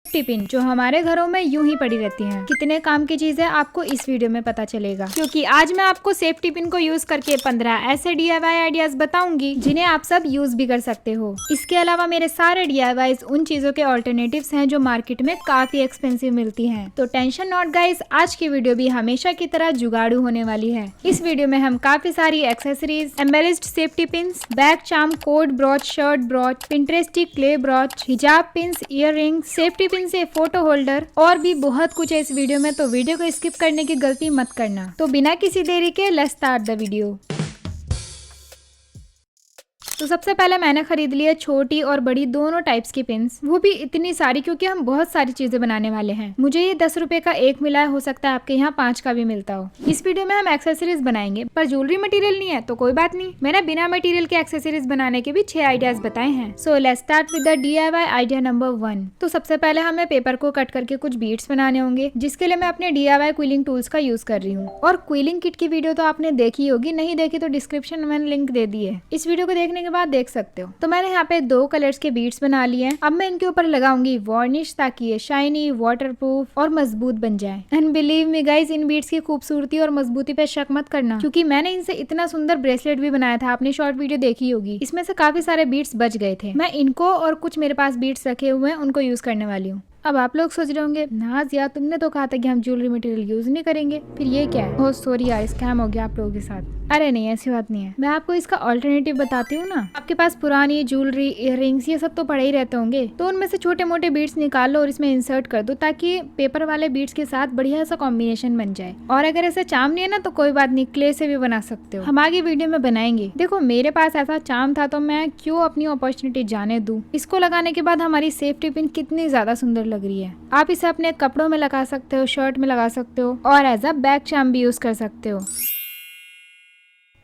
Tiffin जो हमारे घरों में यूं ही पड़ी रहती हैं। कितने काम की चीजें आपको इस वीडियो में पता चलेगा, क्योंकि आज मैं आपको सेफ्टी पिन को यूज करके 15 ऐसे DIY आइडियाज बताऊंगी जिन्हें आप सब यूज भी कर सकते हो। इसके अलावा मेरे सारे DIYs उन चीजों के ऑल्टरनेटिव्स हैं जो मार्केट में काफी एक्सपेंसिव मिलती हैं। तो टेंशन नॉट गाइस, आज की वीडियो भी हमेशा की तरह जुगाड़ू होने वाली है। इस वीडियो में हम काफी सारी accessories, embellished safety pins, bag charm, coat brooch, shirt brooch, Pinterest clay brooch, hijab pins, earring, safety से फोटो होल्डर और भी बहुत कुछ है इस वीडियो में। तो वीडियो को स्किप करने की गलती मत करना। तो बिना किसी देरी के लेट्स स्टार्ट द वीडियो। तो सबसे पहले मैंने खरीद लिया छोटी और बड़ी दोनों टाइप्स की पिन्स, वो भी इतनी सारी क्योंकि हम बहुत सारी चीजें बनाने वाले हैं। मुझे ये 10 रुपए का एक मिला है, हो सकता है आपके यहाँ 5 का भी मिलता हो। इस वीडियो में हम एक्सेसरीज बनाएंगे, पर ज्वेलरी मटेरियल नहीं है तो कोई बात नहीं, मैंने बिना मटेरियल के एक्सेसरीज बनाने के भी 6 आइडियाज बताए हैं। So let's start with the DIY idea number 1। तो सबसे पहले हमें पेपर को कट करके कुछ बीड्स बनाने होंगे, जिसके लिए मैं अपने DIY क्विलिंग टूल्स का यूज कर रही हूँ। और क्विलिंग किट की वीडियो तो आपने देखी होगी, नहीं देखी तो डिस्क्रिप्शन में मैंने लिंक दे दी है, इस वीडियो को देखने के बाद देख सकते हो। तो मैंने यहाँ पे 2 कलर्स के बीड्स बना लिए हैं। अब मैं इनके ऊपर लगाऊंगी वार्निश ताकि ये शाइनी, वाटरप्रूफ और मजबूत बन जाए। And believe me guys, in beads की खूबसूरती और मजबूती पे शक मत करना, क्योंकि मैंने इनसे इतना सुंदर ब्रेसलेट भी बनाया था, आपने शॉर्ट वीडियो देखी होगी। इसमें से काफी सारे बीड्स बच गए थे। मैं इनको और कुछ मेरे पास बीड्स रखे हुए हैं उनको यूज करने वाली हूँ। अब आप लोग सोच रहे होंगे, नाज यार तुमने तो कहा था कि हम ज्वेलरी मटेरियल यूज नहीं करेंगे, फिर ये क्या है? ओह सॉरी यार, स्कैम हो गया आप लोगों के साथ। अरे नहीं, ऐसी बात नहीं है, मैं आपको इसका ऑल्टरनेटिव बताती हूँ ना। आपके पास पुरानी ज्वेलरी, इयररिंग्स ये सब तो पड़े ही रहते होंगे, तो उनमें से छोटे मोटे बीड्स निकाल लो और इसमें इंसर्ट कर दो, ताकि पेपर वाले बीड्स के साथ बढ़िया सा कॉम्बिनेशन बन जाए। और अगर ऐसा चार्म नहीं है ना तो कोई बात नहीं, क्ले से भी बना सकते हो, हम आगे वीडियो में बनाएंगे। देखो मेरे पास ऐसा चार्म था तो मैं क्यों अपनी अपॉर्चुनिटी जाने दूं। इसको लगाने के बाद हमारी सेफ्टी पिन कितनी ज्यादा सुंदर लग रही है। आप इसे अपने कपड़ों में लगा सकते हो, शर्ट में लगा सकते हो और एज अ बैग चार्म भी यूज कर सकते हो।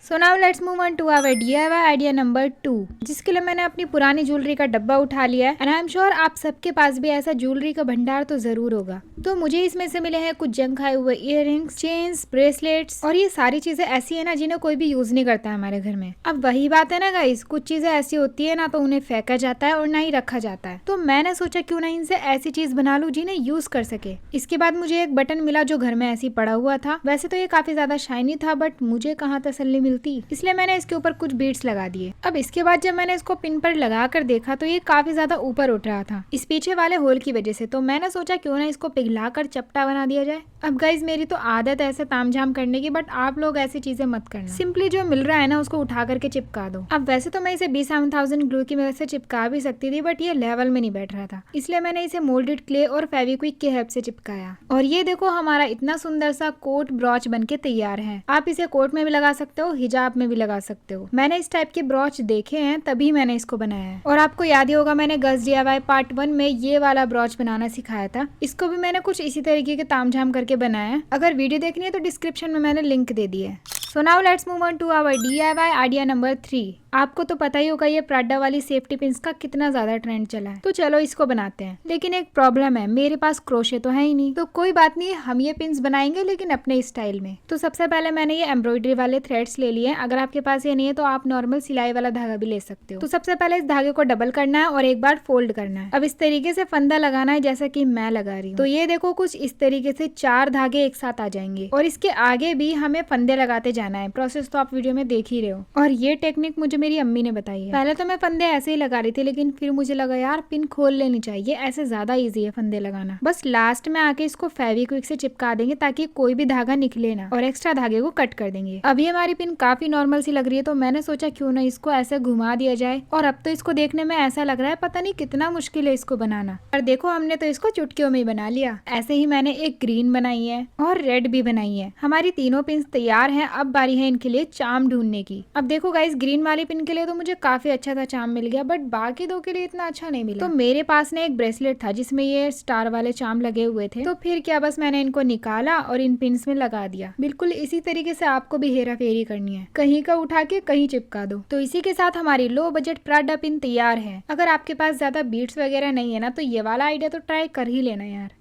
So now let's move on to our DIY idea number 2, जिसके लिए मैंने अपनी पुरानी ज्वेलरी का डब्बा उठा लिया है। एंड आई एम श्योर आप सबके पास भी ऐसा ज्वेलरी का भंडार तो जरूर होगा। तो मुझे इसमें से मिले हैं कुछ जंग खाए हुए इयररिंग्स, चेन्स, ब्रेसलेट्स, और ये सारी चीजें ऐसी है ना जिन्हें कोई भी यूज नहीं करता है हमारे घर में। अब वही बात है ना गाइस, कुछ चीजें ऐसी होती है ना तो उन्हें फेंका जाता है और ना ही रखा जाता है। तो मैंने सोचा क्यों ना इनसे ऐसी चीज बना लूं जिन्हें यूज कर सके। इसके बाद मुझे एक बटन मिला जो घर में ऐसे ही पड़ा हुआ था। वैसे तो ये काफी ज्यादा शाइनी था, बट मुझे कहाँ तसल्ली मिलती, इसलिए मैंने इसके ऊपर कुछ बीड्स लगा दिए। अब इसके बाद जब मैंने इसको पिन पर लगा कर देखा तो ये काफी ज्यादा ऊपर उठ रहा था इस पीछे वाले होल की वजह से। तो मैंने सोचा क्यों ना इसको पिघला कर चपटा बना दिया जाए। अब गाइज मेरी तो आदत है ऐसे तामझाम करने की, बट आप लोग ऐसी चीजें मत करना। सिंपली जो मिल रहा है ना उसको उठा करके चिपका दो। अब वैसे तो मैं इसे B7000 ग्लू की मदद से चिपका भी सकती थी, बट ये लेवल में नहीं बैठ रहा था, इसलिए मैंने इसे मोल्डेड क्ले और फेविक्विक की हेल्प से चिपकाया। और ये देखो हमारा इतना सुंदर सा कोट ब्रॉच बनके तैयार है। आप इसे कोट में भी लगा सकते हो, हिजाब में भी लगा सकते हो। मैंने इस टाइप के ब्रॉच देखे हैं तभी मैंने इसको बनाया है। और आपको याद ही होगा मैंने गर्ल्स DIY पार्ट 1 में ये वाला ब्रॉच बनाना सिखाया था। इसको भी मैंने कुछ इसी तरीके के तामझाम करके बनाया है। अगर वीडियो देखनी है तो डिस्क्रिप्शन में मैंने लिंक दे दी है। So now let's move on to our DIY idea number 3। आपको तो पता ही होगा ये प्राडा वाली सेफ्टी पिन्स का कितना ज्यादा ट्रेंड चला है, तो चलो इसको बनाते हैं। लेकिन एक प्रॉब्लम है, मेरे पास क्रोशे तो है ही नहीं। तो कोई बात नहीं, हम ये पिन्स बनाएंगे लेकिन अपने स्टाइल में। तो सबसे पहले मैंने ये एम्ब्रॉयडरी वाले थ्रेड्स ले लिए हैं। अगर आपके पास ये नहीं है तो आप नॉर्मल सिलाई वाला धागा भी ले सकते हो। तो सबसे पहले इस धागे को डबल करना है और एक बार फोल्ड करना है। अब इस तरीके से फंदा लगाना है जैसा कि मैं लगा रही हूँ। तो ये देखो कुछ इस तरीके से 4 धागे एक साथ आ जाएंगे और इसके आगे भी हमें फंदे लगाते जाना है। प्रोसेस तो आप वीडियो में देख ही रहे हो। और ये टेक्निक मुझे मेरी अम्मी ने बताई है। पहले तो मैं फंदे ऐसे ही लगा रही थी, लेकिन फिर मुझे लगा यार पिन खोल लेनी चाहिए, ऐसे ज्यादा इजी है फंदे लगाना। बस लास्ट में आके इसको फेविक्विक से चिपका देंगे ताकि कोई भी धागा निकले ना, और एक्स्ट्रा धागे को कट कर देंगे। अभी हमारी पिन काफी नॉर्मल सी लग रही है, तो मैंने सोचा क्यों ना इसको ऐसे घुमा दिया जाए। और अब तो इसको देखने में ऐसा लग रहा है पता नहीं कितना मुश्किल है इसको बनाना, पर देखो हमने तो इसको चुटकियों में ही बना लिया। ऐसे ही मैंने एक ग्रीन बनाई है और रेड भी बनाई है। हमारी तीनों पिन तैयार है। अब बारी है इनके लिए चार्म ढूंढने की। अब देखो गाइस, ग्रीन वाली पिन के लिए तो मुझे काफी अच्छा सा चार्म मिल गया, बट बाकी 2 के लिए इतना अच्छा नहीं मिला। तो मेरे पास ने एक ब्रेसलेट था जिसमें ये स्टार वाले चार्म लगे हुए थे। तो फिर क्या, बस मैंने इनको निकाला और इन पिन्स में लगा दिया। बिल्कुल इसी तरीके से आपको भी हेरा फेरी करनी है, कहीं का उठा के कहीं चिपका दो। तो इसी के साथ हमारी लो बजट प्राडा पिन तैयार है। अगर आपके पास ज्यादा बीट्स वगैरह नहीं है ना तो ये वाला आइडिया तो ट्राई कर ही लेना यार।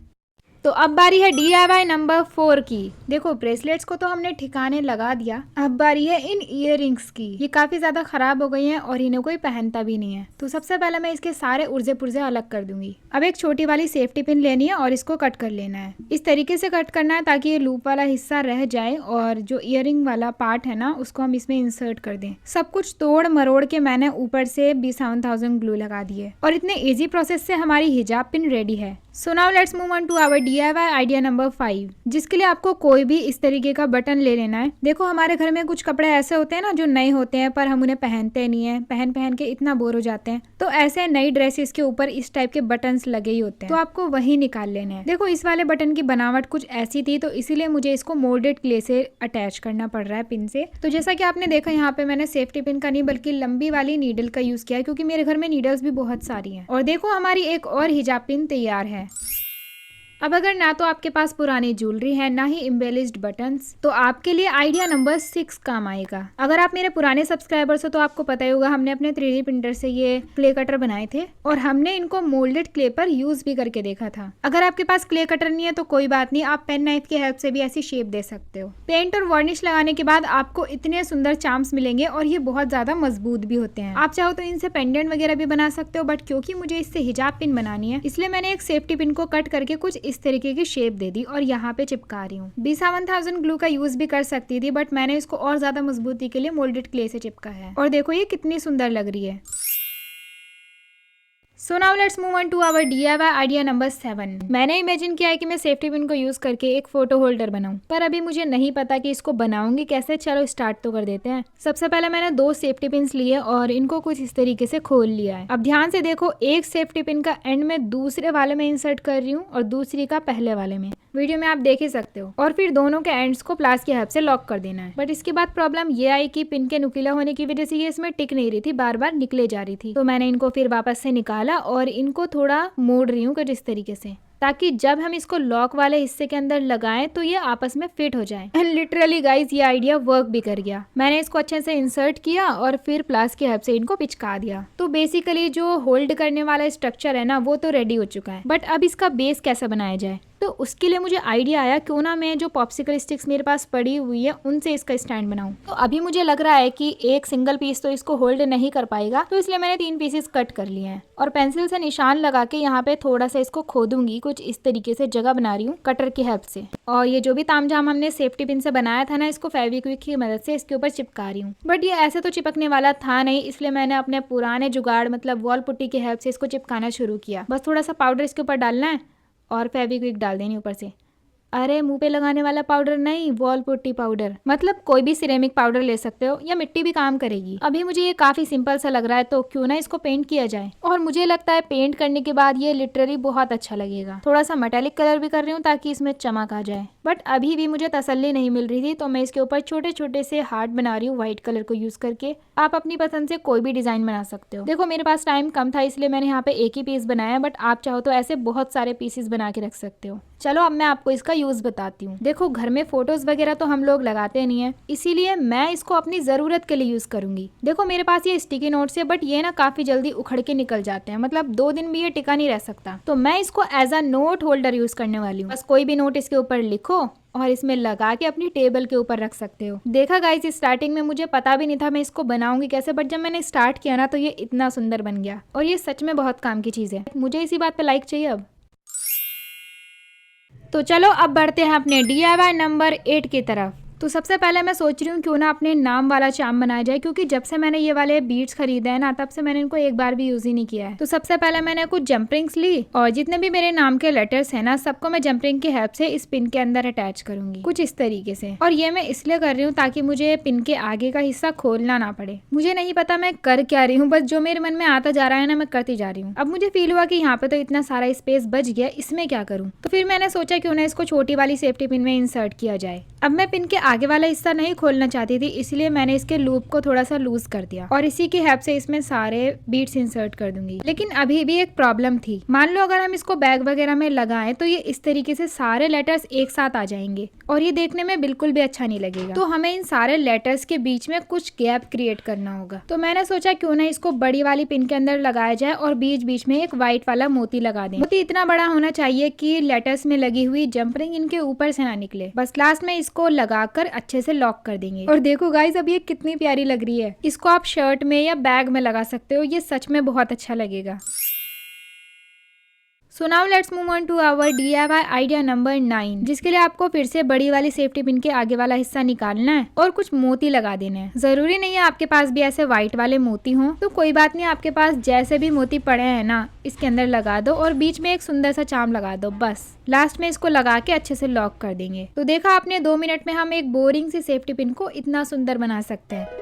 तो अब बारी है DIY नंबर 4 की। देखो ब्रेसलेट्स को तो हमने ठिकाने लगा दिया, अब बारी है इन इयररिंग्स की। ये काफी ज्यादा खराब हो गई हैं और इन्हें कोई पहनता भी नहीं है। तो सबसे पहले मैं इसके सारे उर्जे पुर्जे अलग कर दूंगी। अब एक छोटी वाली सेफ्टी पिन लेनी है और इसको कट कर लेना है। इस तरीके से कट करना है ताकि ये लूप वाला हिस्सा रह जाए और जो इयररिंग वाला पार्ट है ना उसको हम इसमें इंसर्ट कर दें। सब कुछ तोड़ मरोड़ के मैंने ऊपर से B7000 ग्लू लगा दी है और इतने इजी प्रोसेस से हमारी हिजाब पिन रेडी है। So now let's move on to our DIY idea number 5, जिसके लिए आपको कोई भी इस तरीके का बटन ले लेना है। देखो हमारे घर में कुछ कपड़े ऐसे होते हैं ना जो नए होते हैं पर हम उन्हें पहनते नहीं है, पहन पहन के इतना बोर हो जाते हैं। तो ऐसे नई ड्रेसेस के ऊपर इस टाइप के बटन्स लगे ही होते हैं, तो आपको वही निकाल लेना है। देखो इस वाले बटन की बनावट कुछ ऐसी थी तो इसीलिए मुझे इसको मोल्डेड क्ले से अटैच करना पड़ रहा है पिन से। तो जैसा कि आपने देखा यहाँ पे मैंने सेफ्टी पिन का नहीं बल्कि लंबी वाली नीडल का यूज किया है, क्योंकि मेरे घर में नीडल्स भी बहुत सारी हैं। और देखो हमारी एक और हिजाब पिन तैयार है। अब अगर ना तो आपके पास पुरानी ज्वेलरी है ना ही एम्बेलिश्ड बटन्स, तो आपके लिए आइडिया नंबर 6 काम आएगा। अगर आप मेरे पुराने सब्सक्राइबर्स हो तो आपको पता ही होगा हमने अपने 3D प्रिंटर से ये क्ले कटर बनाए थे और हमने इनको मोल्डेड क्ले पर यूज भी करके देखा था। अगर आपके पास क्ले कटर नहीं है तो कोई बात नहीं, आप पेन नाइफ की हेल्प से भी ऐसी शेप दे सकते हो। पेंट और वार्निश लगाने के बाद आपको इतने सुंदर चार्म्स मिलेंगे और ये बहुत ज्यादा मजबूत भी होते हैं। आप चाहो तो इनसे पेंडेंट वगैरह भी बना सकते हो, बट क्योंकि मुझे इससे हिजाब पिन बनानी है इसलिए मैंने एक सेफ्टी पिन को कट करके कुछ इस तरीके की शेप दे दी और यहाँ पे चिपका रही हूँ। B7000 ग्लू का यूज भी कर सकती थी बट मैंने इसको और ज्यादा मजबूती के लिए मोल्डेड क्ले से चिपका है और देखो ये कितनी सुंदर लग रही है। So now let's move on to our DIY idea number 7। मैंने इमेजिन किया है कि मैं सेफ्टी पिन को यूज करके एक फोटो होल्डर बनाऊं, पर अभी मुझे नहीं पता कि इसको बनाऊंगी कैसे। चलो स्टार्ट तो कर देते हैं। सबसे पहले मैंने 2 सेफ्टी पिन्स लिए और इनको कुछ इस तरीके से खोल लिया है। अब ध्यान से देखो, एक सेफ्टी पिन का एंड में दूसरे वाले में इंसर्ट कर रही हूँ और दूसरी का पहले वाले में। वीडियो में आप देख ही सकते हो। और फिर दोनों के एंड्स को प्लास की हेल्प से लॉक कर देना है। बट इसके बाद प्रॉब्लम ये आई कि पिन के नुकीला होने की वजह से ये इसमें टिक नहीं रही थी, बार बार निकले जा रही थी। तो मैंने इनको फिर वापस से निकाला और इनको थोड़ा मोड़ रही हूँ कुछ इस तरीके से, ताकि जब हम इसको लॉक वाले हिस्से के अंदर लगाएं तो ये आपस में फिट हो जाए। एंड लिटरली गाइज ये आइडिया वर्क भी कर गया। मैंने इसको अच्छे से इंसर्ट किया और फिर प्लास की हेल्प से इनको पिचका दिया। तो बेसिकली जो होल्ड करने वाला स्ट्रक्चर है ना वो तो रेडी हो चुका है, बट अब इसका बेस कैसे बनाया जाए। तो उसके लिए मुझे आइडिया आया क्यों ना मैं जो पॉप्सिकल स्टिक्स मेरे पास पड़ी हुई है उनसे इसका स्टैंड बनाऊं। तो अभी मुझे लग रहा है कि एक सिंगल पीस तो इसको होल्ड नहीं कर पाएगा, तो इसलिए मैंने 3 पीसेस कट कर लिए हैं और पेंसिल से निशान लगा के यहाँ पे थोड़ा सा इसको खोदूंगी। कुछ इस तरीके से जगह बना रही हूँ कटर की हेल्प से। और ये जो भी तामझाम हमने सेफ्टी पिन से बनाया था ना, इसको फेविक्विक की मदद से इसके ऊपर चिपका रही हूँ। बट ये ऐसे तो चिपकने वाला था नहीं, इसलिए मैंने अपने पुराने जुगाड़ मतलब वॉल पुट्टी की हेल्प से इसको चिपकाना शुरू किया। बस थोड़ा सा पाउडर इसके ऊपर डालना है और फेविक्विक डाल देनी ऊपर से। अरे मुंह पे लगाने वाला पाउडर नहीं, वॉल पुट्टी पाउडर। मतलब कोई भी सिरेमिक पाउडर ले सकते हो या मिट्टी भी काम करेगी। अभी मुझे ये काफी सिंपल सा लग रहा है, तो क्यों ना इसको पेंट किया जाए। और मुझे लगता है पेंट करने के बाद ये लिटरली बहुत अच्छा लगेगा। थोड़ा सा मेटालिक कलर भी कर रही हूँ ताकि इसमें चमक आ जाए। बट अभी भी मुझे तसल्ली नहीं मिल रही थी, तो मैं इसके ऊपर छोटे छोटे से हार्ट बना रही हूँ व्हाइट कलर को यूज करके। आप अपनी पसंद से कोई भी डिजाइन बना सकते हो। देखो मेरे पास टाइम कम था इसलिए मैंने यहाँ पे एक ही पीस बनाया, बट आप चाहो तो ऐसे बहुत सारे पीसेस बना के रख सकते हो। चलो अब मैं आपको इसका यूज बताती हूँ। देखो घर में फोटोज वगैरह तो हम लोग लगाते नहीं है, इसीलिए मैं इसको अपनी जरूरत के लिए यूज करूंगी। देखो मेरे पास ये स्टिकी नोट्स है, बट ये ना काफी जल्दी उखड़ के निकल जाते हैं, मतलब 2 दिन भी ये टिका नहीं रह सकता। तो मैं इसको as a note holder use करने वाली हूँ। बस कोई भी नोट इसके ऊपर लिखो और इसमें लगा के अपनी टेबल के ऊपर रख सकते हो। देखा गाइस, स्टार्टिंग में मुझे पता भी नहीं था मैं इसको बनाऊंगी कैसे, बट जब मैंने स्टार्ट किया ना तो ये इतना सुंदर बन गया और ये सच में बहुत काम की चीज है। मुझे इसी बात पे लाइक चाहिए अब। तो चलो अब बढ़ते हैं अपने DIY नंबर 8 की तरफ। तो सबसे पहले मैं सोच रही हूँ क्यों ना अपने नाम वाला चार्म बनाया जाए, क्योंकि जब से मैंने ये वाले बीड्स खरीदे हैं ना तब से मैंने इनको एक बार भी यूज ही नहीं किया है। तो सबसे पहले मैंने कुछ जंपरिंग्स ली और जितने भी मेरे नाम के लेटर्स हैं ना सबको मैं जंपरिंग की हेल्प से इस पिन के अंदर अटैच करूंगी कुछ इस तरीके से। और ये मैं इसलिए कर रही हूँ ताकि मुझे पिन के आगे का हिस्सा खोलना ना पड़े। मुझे नहीं पता मैं कर क्या रही हूँ, बस जो मेरे मन में आता जा रहा है ना मैं करती जा रही हूँ। अब मुझे फील हुआ कि यहाँ पे तो इतना सारा स्पेस बच गया, इसमें क्या करूँ। तो फिर मैंने सोचा क्यों ना इसको छोटी वाली सेफ्टी पिन में इंसर्ट किया जाए। अब मैं पिन के आगे वाला हिस्सा नहीं खोलना चाहती थी, इसलिए मैंने इसके लूप को थोड़ा सा लूज कर दिया और इसी की हेल्प से इसमें सारे बीट्स इंसर्ट कर दूंगी। लेकिन अभी भी एक प्रॉब्लम थी। मान लो अगर हम इसको बैग वगैरह में लगाएं तो ये इस तरीके से सारे लेटर्स एक साथ आ जाएंगे और ये देखने में बिल्कुल भी अच्छा नहीं लगेगा। तो हमें इन सारे लेटर्स के बीच में कुछ गैप क्रिएट करना होगा। तो मैंने सोचा क्यों ना इसको बड़ी वाली पिन के अंदर लगाया जाए और बीच बीच में एक व्हाइट वाला मोती लगा दें। मोती इतना बड़ा होना चाहिए कि लेटर्स में लगी हुई जंप रिंग इनके ऊपर से ना निकले। बस लास्ट में इसको लगाकर अच्छे से लॉक कर देंगे। और देखो गाइस, अब ये कितनी प्यारी लग रही है। इसको आप शर्ट में या बैग में लगा सकते हो, ये सच में बहुत अच्छा लगेगा। So now let's move on to our DIY idea number 9, जिसके लिए आपको फिर से बड़ी वाली सेफ्टी पिन के आगे वाला हिस्सा निकालना है और कुछ मोती लगा देने हैं। जरूरी नहीं है आपके पास भी ऐसे व्हाइट वाले मोती हों, तो कोई बात नहीं, आपके पास जैसे भी मोती पड़े हैं ना, इसके अंदर लगा दो और बीच में एक सुंदर सा चार्म लगा दो। बस लास्ट में इसको लगा के अच्छे से लॉक कर देंगे। तो देखा आपने, 2 मिनट में हम एक बोरिंग सी सेफ्टी पिन को इतना सुंदर बना सकते हैं।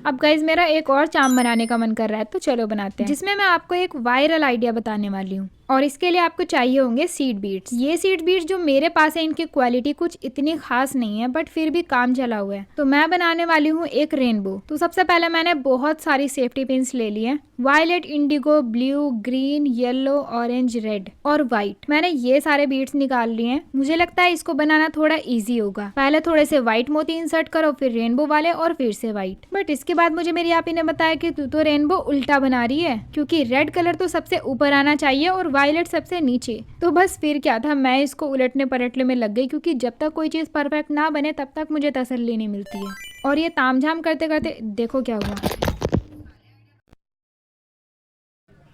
अब गाइज मेरा एक और चार्म बनाने का मन कर रहा है, तो चलो बनाते हैं, जिसमें मैं आपको एक वायरल आइडिया बताने वाली हूँ। और इसके लिए आपको चाहिए होंगे सीड बीड्स। ये सीड बीड्स जो मेरे पास है, इनकी क्वालिटी कुछ इतनी खास नहीं है, बट फिर भी काम चला हुआ है। तो मैं बनाने वाली हूँ एक रेनबो। तो सबसे पहले मैंने बहुत सारी सेफ्टी पिन्स ले ली है, violet, indigo, blue, green, yellow, orange, red और व्हाइट। मैंने ये सारे बीड्स निकाल लिए हैं। मुझे लगता है इसको बनाना थोड़ा ईजी होगा। पहले थोड़े से व्हाइट मोती इंसर्ट करो, फिर रेनबो वाले और फिर से व्हाइट। बट इसके बाद मुझे मेरी आपी ने बताया कि तू तो रेनबो उल्टा बना रही है, क्योंकि रेड कलर तो सबसे ऊपर आना चाहिए और वायलेट सबसे नीचे। तो बस फिर क्या था, मैं इसको उलटने पलटने में लग गई, क्योंकि जब तक कोई चीज परफेक्ट ना बने तब तक मुझे तसल्ली नहीं मिलती है। और ये तामझाम करते करते देखो क्या हुआ।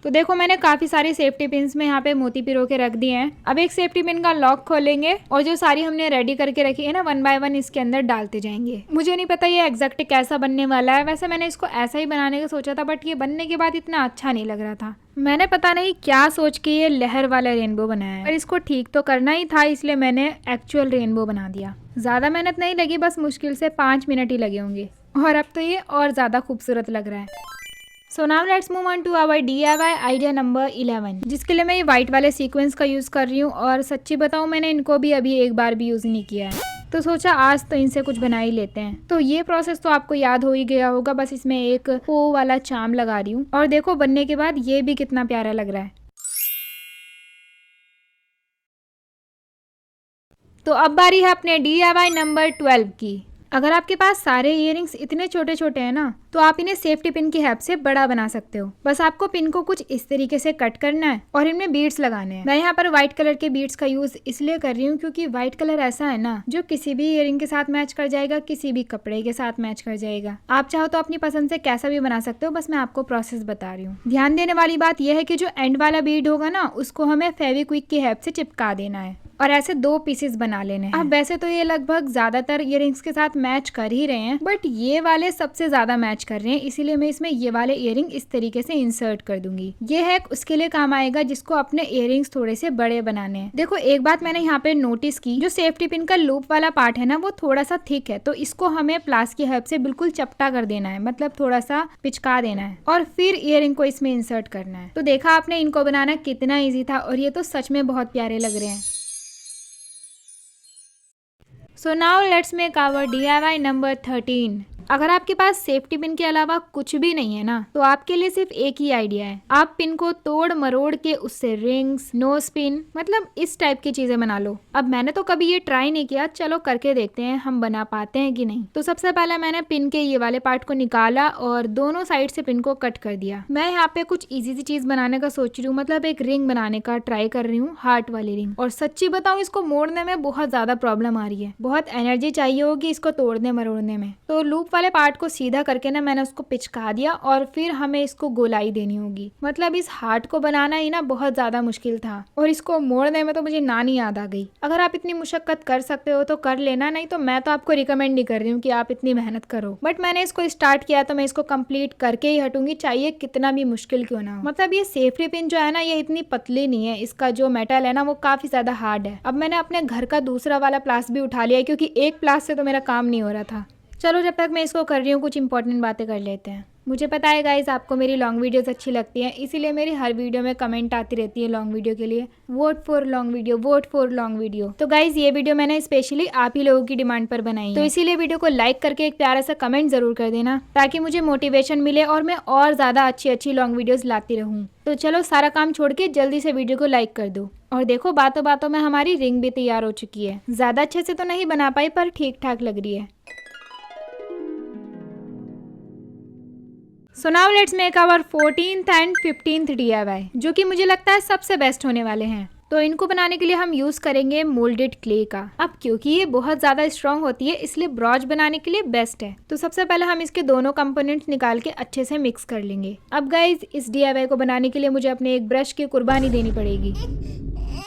तो देखो मैंने काफी सारी सेफ्टी पिन्स में यहाँ पे मोती पिरो के रख दिए हैं। अब एक सेफ्टी पिन का लॉक खोलेंगे और जो सारी हमने रेडी करके रखी है ना, 1 बाय 1 इसके अंदर डालते जाएंगे। मुझे नहीं पता ये एग्जैक्ट कैसा बनने वाला है। वैसे मैंने इसको ऐसा ही बनाने का सोचा था, बट ये बनने के बाद इतना अच्छा नहीं लग रहा था। मैंने पता नहीं क्या सोच के ये लहर वाला रेनबो बनाया है, पर इसको ठीक तो करना ही था, इसलिए मैंने एक्चुअल रेनबो बना दिया। ज्यादा मेहनत नहीं लगी, बस मुश्किल से 5 मिनट ही लगे होंगे और अब तो ये और ज्यादा खूबसूरत लग रहा है। So now let's move on to our DIY idea number 11, जिसके लिए मैं ये व्हाइट वाले सीक्वेंस का यूज कर रही हूँ। और सच्ची बताऊँ, मैंने इनको भी अभी एक बार भी यूज नहीं किया है, तो सोचा आज तो इनसे कुछ बना ही लेते हैं। तो ये प्रोसेस तो आपको याद हो ही गया होगा। बस इसमें एक ओ वाला चार्म लगा रही हूँ और देखो बनने के बाद ये भी कितना प्यारा लग रहा है। तो अब बारी है अपने DIY नंबर 12 की। अगर आपके पास सारे इयररिंग्स इतने छोटे छोटे हैं ना, तो आप इन्हें सेफ्टी पिन की हेल्प से बड़ा बना सकते हो। बस आपको पिन को कुछ इस तरीके से कट करना है और इनमें बीड्स लगाने हैं। मैं यहाँ पर व्हाइट कलर के बीड्स का यूज इसलिए कर रही हूँ क्योंकि व्हाइट कलर ऐसा है ना, जो किसी भी इयररिंग के साथ मैच कर जाएगा, किसी भी कपड़े के साथ मैच कर जाएगा। आप चाहो तो अपनी पसंद से कैसा भी बना सकते हो, बस मैं आपको प्रोसेस बता रही हूँ। ध्यान देने वाली बात यह है कि जो एंड वाला बीड होगा ना, उसको हमें फेविक्विक की हेल्प से चिपका देना है और ऐसे 2 पीसेस बना लेने हैं। अब वैसे तो ये लगभग ज्यादातर इयररिंग्स के साथ मैच कर ही रहे हैं, बट ये वाले सबसे ज्यादा मैच कर रहे हैं, इसीलिए मैं इसमें ये वाले इयररिंग इस तरीके से इंसर्ट कर दूंगी। ये है उसके लिए काम आएगा जिसको अपने इयररिंग्स थोड़े से बड़े बनाने हैं। देखो एक बात मैंने यहाँ पे नोटिस की, जो सेफ्टी पिन का लूप वाला पार्ट है ना, वो थोड़ा सा थिक है, तो इसको हमें प्लास की हेल्प से बिल्कुल चपटा कर देना है, मतलब थोड़ा सा पिचका देना है और फिर इयररिंग को इसमें इंसर्ट करना है। तो देखा आपने इनको बनाना कितना ईजी था और ये तो सच में बहुत प्यारे लग रहे हैं। So now let's make our DIY number 13. अगर आपके पास सेफ्टी पिन के अलावा कुछ भी नहीं है ना, तो आपके लिए सिर्फ एक ही आइडिया है। आप पिन को तोड़ मरोड़ के उससे रिंग्स, नोज पिन, मतलब इस टाइप की चीजें बना लो। अब मैंने तो कभी ये ट्राई नहीं किया, चलो करके देखते हैं हम बना पाते हैं कि नहीं। तो सबसे पहले मैंने पिन के ये वाले पार्ट को निकाला और दोनों साइड से पिन को कट कर दिया। मैं यहाँ पे कुछ इजी सी चीज बनाने का सोच रही हूँ, मतलब एक रिंग बनाने का ट्राई कर रही हूँ, हार्ट वाली रिंग। और सच्ची बताऊँ, इसको मोड़ने में बहुत ज्यादा प्रॉब्लम आ रही है, बहुत एनर्जी चाहिए होगी इसको तोड़ने मरोड़ने में। तो लूप वाले पार्ट को सीधा करके ना मैंने उसको पिचका दिया और फिर हमें इसको गोलाई देनी होगी। मतलब इस हार्ट को बनाना ही ना बहुत ज्यादा मुश्किल था और इसको मोड़ने में तो मुझे नानी याद आ गई। अगर आप इतनी मुशक्कत कर सकते हो तो कर लेना, नहीं तो मैं तो आपको रिकमेंड नहीं कर रही हूँ कि आप इतनी मेहनत करो। बट मैंने इसको स्टार्ट किया तो मैं इसको कंप्लीट करके ही हटूंगी, चाहिए कितना भी मुश्किल क्यों ना हो। मतलब ये सेफ्टी पिन जो है ना, ये इतनी पतली नहीं है, इसका जो मेटल है ना वो काफी ज्यादा हार्ड है। अब मैंने अपने घर का दूसरा वाला प्लास भी उठा लिया क्योंकि एक प्लास से तो मेरा काम नहीं हो रहा था। चलो जब तक मैं इसको कर रही हूँ कुछ इंपॉर्टेंट बातें कर लेते हैं। मुझे पता है गाइज आपको मेरी लॉन्ग वीडियोस अच्छी लगती हैं, इसीलिए मेरी हर वीडियो में कमेंट आती रहती है लॉन्ग वीडियो के लिए, vote for long video, vote for long video. तो गाइज ये वीडियो मैंने स्पेशली आप ही लोगों की डिमांड पर बनाई है, तो इसीलिए वीडियो को लाइक करके एक प्यारा सा कमेंट जरूर कर देना ताकि मुझे मोटिवेशन मिले और मैं और ज्यादा अच्छी अच्छी लॉन्ग वीडियोस लाती रहूं। तो चलो सारा काम छोड़ के जल्दी से वीडियो को लाइक कर दो। और देखो बातों बातों में हमारी रिंग भी तैयार हो चुकी है। ज्यादा अच्छे से तो नहीं बना पाई पर ठीक ठाक लग रही है। So now let's make our 14th and 15th DIY, जो कि मुझे लगता है सबसे बेस्ट होने वाले हैं। तो इनको बनाने के लिए हम यूज करेंगे मोल्डेड क्ले का। अब क्योंकि ये बहुत ज्यादा स्ट्रॉन्ग होती है इसलिए ब्रॉच बनाने के लिए बेस्ट है। तो सबसे पहले हम इसके दोनों कंपोनेंट्स निकाल के अच्छे से मिक्स कर लेंगे। अब गाइज इस DIY को बनाने के लिए मुझे अपने एक ब्रश की कुर्बानी देनी पड़ेगी।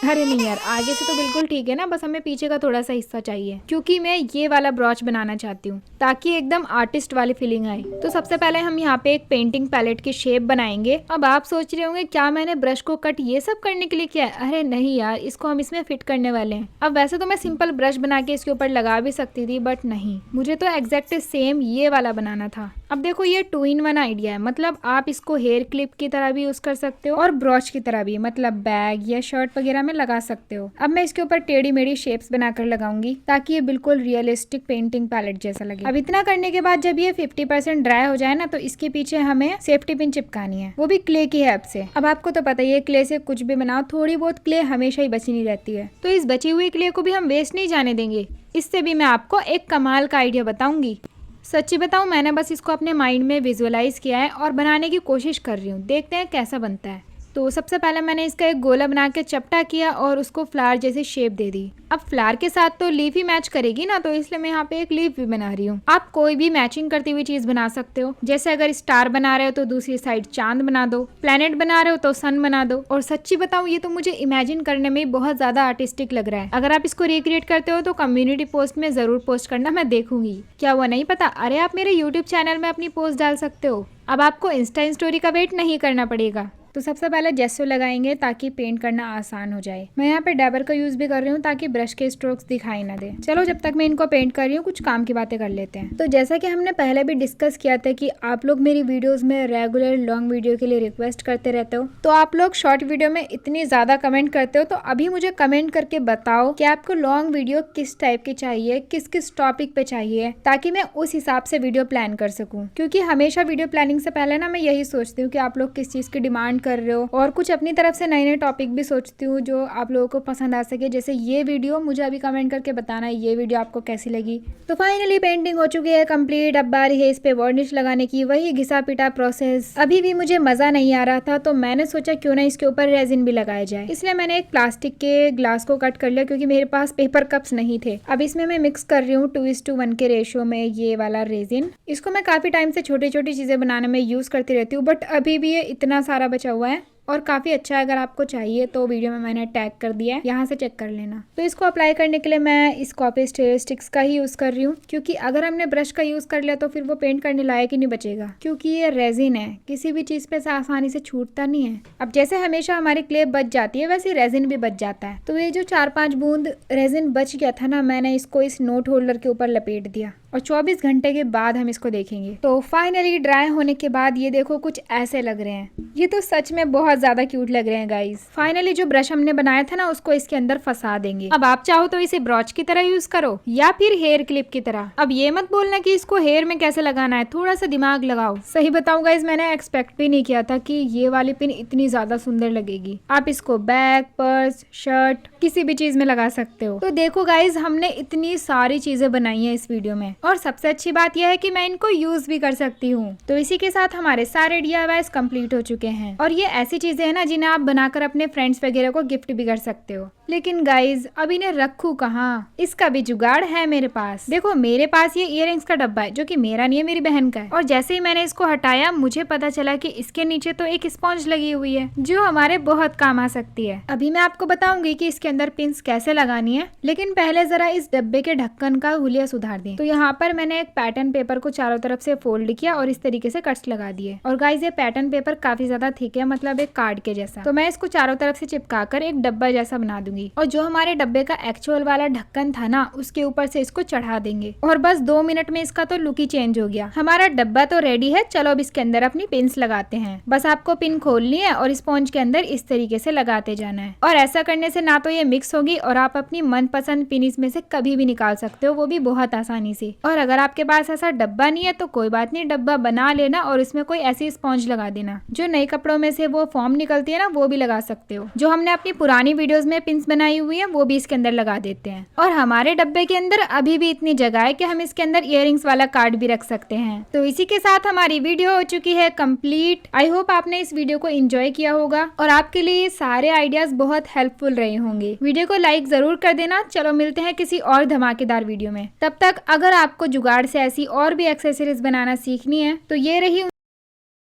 अरे नहीं यार, आगे से तो बिल्कुल ठीक है ना, बस हमें पीछे का थोड़ा सा हिस्सा चाहिए क्योंकि मैं ये वाला ब्रॉच बनाना चाहती हूँ ताकि एकदम आर्टिस्ट वाली फीलिंग आए। तो सबसे पहले हम यहाँ पे एक पेंटिंग पैलेट की शेप बनाएंगे। अब आप सोच रहे होंगे क्या मैंने ब्रश को कट ये सब करने के लिए किया है? अरे नहीं यार, इसको हम इसमें फिट करने वाले हैं। अब वैसे तो मैं सिंपल ब्रश बना के इसके ऊपर लगा भी सकती थी बट नहीं, मुझे तो एग्जैक्ट सेम ये वाला बनाना था। अब देखो ये 2-in-1 आइडिया है, मतलब आप इसको हेयर क्लिप की तरह भी यूज कर सकते हो और ब्रॉच की तरह भी, मतलब बैग या शर्ट वगैरह में लगा सकते हो। अब मैं इसके ऊपर टेढ़ी मेढ़ी शेप्स बनाकर लगाऊंगी ताकि ये बिल्कुल रियलिस्टिक पेंटिंग पैलेट जैसा लगे। अब इतना करने के बाद जब ये 50% ड्राई हो जाए ना तो इसके पीछे हमें सेफ्टी पिन चिपकानी है, वो भी क्ले की हेल्प से। अब आपको तो पता ही है क्ले से कुछ भी बनाओ, थोड़ी बहुत क्ले हमेशा ही बची नहीं रहती है। तो इस बची हुई क्ले को भी हम वेस्ट नहीं जाने देंगे। इससे भी मैं आपको एक कमाल का आइडिया बताऊंगी। सच्ची बताऊं, मैंने बस इसको अपने माइंड में विजुअलाइज किया है और बनाने की कोशिश कर रही हूँ। देखते हैं कैसा बनता है। तो सबसे पहले मैंने इसका एक गोला बना के चपटा किया और उसको फ्लावर जैसी शेप दे दी। अब फ्लावर के साथ तो लीफ ही मैच करेगी ना, तो इसलिए मैं यहाँ पे एक लीफ भी बना रही हूँ। आप कोई भी मैचिंग करती हुई चीज बना सकते हो, जैसे अगर स्टार बना रहे हो तो दूसरी साइड चांद बना दो, प्लेनेट बना रहे हो तो सन बना दो। और सच्ची बताऊं, ये तो मुझे इमेजिन करने में बहुत ज्यादा आर्टिस्टिक लग रहा है। अगर आप इसको रिक्रिएट करते हो तो कम्युनिटी पोस्ट में जरूर पोस्ट करना, मैं देखूंगी। क्या वो नहीं पता? अरे आप मेरे यूट्यूब चैनल में अपनी पोस्ट डाल सकते हो। अब आपको इंस्टा स्टोरी का वेट नहीं करना पड़ेगा। तो सबसे पहले जेस्सो लगाएंगे ताकि पेंट करना आसान हो जाए। मैं यहाँ पे डैबर का यूज भी कर रही हूँ ताकि ब्रश के स्ट्रोक्स दिखाई ना दे। चलो जब तक मैं इनको पेंट कर रही हूँ कुछ काम की बातें कर लेते हैं। तो जैसा कि हमने पहले भी डिस्कस किया था कि आप लोग मेरी वीडियोस में रेगुलर लॉन्ग वीडियो के लिए रिक्वेस्ट करते रहते हो, तो आप लोग शॉर्ट वीडियो में इतनी ज्यादा कमेंट करते हो, तो अभी मुझे कमेंट करके बताओ कि आपको लॉन्ग वीडियो किस टाइप की चाहिए, किस किस टॉपिक पे चाहिए, ताकि मैं उस हिसाब से वीडियो प्लान कर सकूँ। क्योंकि हमेशा वीडियो प्लानिंग से पहले ना मैं यही सोचती हूँ कि आप लोग किस चीज की डिमांड कर रहे हो और कुछ अपनी तरफ से नए नए टॉपिक भी सोचती हूँ जो आप लोगों को पसंद आ सके। जैसे ये वीडियो मुझे अभी कमेंट करके बताना है ये वीडियो आपको कैसी लगी। तो फाइनली पेंटिंग हो चुकी है कंप्लीट। अब बारी है इस पे वार्निश लगाने की, वही घिसा पिटा प्रोसेस। अभी भी मुझे मजा नहीं आ रहा था तो मैंने सोचा क्यों ना इसके ऊपर रेजिन भी लगाया जाए, इसलिए मैंने एक प्लास्टिक के ग्लास को कट कर लिया क्योंकि मेरे पास पेपर कप्स नहीं थे। अब इसमें मैं मिक्स कर रही हूँ 2:1 के रेशियो में ये वाला रेजिन। इसको मैं काफी टाइम से छोटी छोटी चीजें बनाने में यूज करती रहती हूँ, बट अभी भी ये इतना सारा बचा हुआ है और काफी अच्छा है। अगर आपको चाहिए तो वीडियो में मैंने टैग कर दिया है, यहाँ से चेक कर लेना। तो इसको अप्लाई करने के लिए मैं इस कॉपी स्टिक्स का ही यूज कर रही हूँ, क्योंकि अगर हमने ब्रश का यूज कर लिया तो फिर वो पेंट करने लायक ही नहीं बचेगा, क्योंकि ये रेजिन है, किसी भी चीज पे आसानी से छूटता नहीं है। अब जैसे हमेशा हमारी क्ले बच जाती है वैसे रेजिन भी बच जाता है। तो ये जो 4-5 बूंद रेजिन बच गया था ना, मैंने इसको इस नोट होल्डर के ऊपर लपेट दिया और 24 घंटे के बाद हम इसको देखेंगे। तो फाइनली ड्राई होने के बाद ये देखो कुछ ऐसे लग रहे हैं। ये तो सच में बहुत ज्यादा क्यूट लग रहे हैं गाइस। फाइनली जो ब्रश हमने बनाया था ना उसको इसके अंदर फंसा देंगे। अब आप चाहो तो इसे ब्रॉच की तरह यूज करो या फिर हेयर क्लिप की तरह। अब ये मत बोलना कि इसको हेयर में कैसे लगाना है, थोड़ा सा दिमाग लगाओ। सही बताऊं गाइस, मैंने एक्सपेक्ट भी नहीं किया था कि ये वाली पिन इतनी ज्यादा सुंदर लगेगी। आप इसको बैग, पर्स, शर्ट किसी भी चीज में लगा सकते हो। तो देखो गाइस, हमने इतनी सारी चीजें बनाई है इस वीडियो में और सबसे अच्छी बात यह है कि मैं इनको यूज भी कर सकती हूँ। तो इसी के साथ हमारे सारे DIYs कंप्लीट हो चुके हैं और ये ऐसी चीजें हैं ना जिन्हें आप बनाकर अपने फ्रेंड्स वगैरह को गिफ्ट भी कर सकते हो। लेकिन गाइज अब इन्हें रखूं कहाँ, इसका भी जुगाड़ है मेरे पास। देखो मेरे पास ये इयररिंग्स का डब्बा है जो कि मेरा नहीं है, मेरी बहन का है। और जैसे ही मैंने इसको हटाया मुझे पता चला कि इसके नीचे तो एक स्पॉन्ज लगी हुई है जो हमारे बहुत काम आ सकती है। अभी मैं आपको बताऊंगी कि इसके अंदर पिंस कैसे लगानी है, लेकिन पहले जरा इस डब्बे के ढक्कन का हुलिया सुधार दें। तो यहाँ पर मैंने एक पैटर्न पेपर को चारों तरफ से फोल्ड किया और इस तरीके से कट्स लगा दिए। और गाइस ये पैटर्न पेपर काफी ज्यादा थिक है, मतलब एक कार्ड के जैसा। तो मैं इसको चारों तरफ से चिपका कर एक डब्बा जैसा बना दूंगी और जो हमारे डब्बे का एक्चुअल वाला ढक्कन था ना, उसके ऊपर से इसको चढ़ा देंगे और बस 2 मिनट में इसका तो लुक ही चेंज हो गया। हमारा डब्बा तो रेडी है, चलो अब इसके अंदर अपनी पिन्स लगाते हैं। बस आपको पिन खोलनी है और स्पॉन्ज के अंदर इस तरीके से लगाते जाना है। और ऐसा करने से ना तो ये मिक्स होगी और आप अपनी मनपसंद पिन इसमें से कभी भी निकाल सकते हो, वो भी बहुत आसानी से। और अगर आपके पास ऐसा डब्बा नहीं है तो कोई बात नहीं, डब्बा बना लेना और इसमें कोई ऐसी स्पॉन्ज लगा देना। जो नए कपड़ों में से वो फॉर्म निकलती है ना, वो भी लगा सकते हो। जो हमने अपनी पुरानी वीडियोस में पिन्स बनाई हुई है वो भी इसके अंदर लगा देते हैं। और हमारे डब्बे के अंदर अभी भी इतनी जगह है कि हम इसके अंदर इयररिंग्स वाला कार्ड भी रख सकते हैं। तो इसी के साथ हमारी वीडियो हो चुकी है कंप्लीट। आई होप आपने इस वीडियो को एंजॉय किया होगा और आपके लिए ये सारे आइडियाज बहुत हेल्पफुल रहे होंगे। वीडियो को लाइक जरूर कर देना। चलो मिलते हैं किसी और धमाकेदार वीडियो में। तब तक अगर आपको जुगाड़ से ऐसी और भी एक्सेसरीज बनाना सीखनी है तो ये रही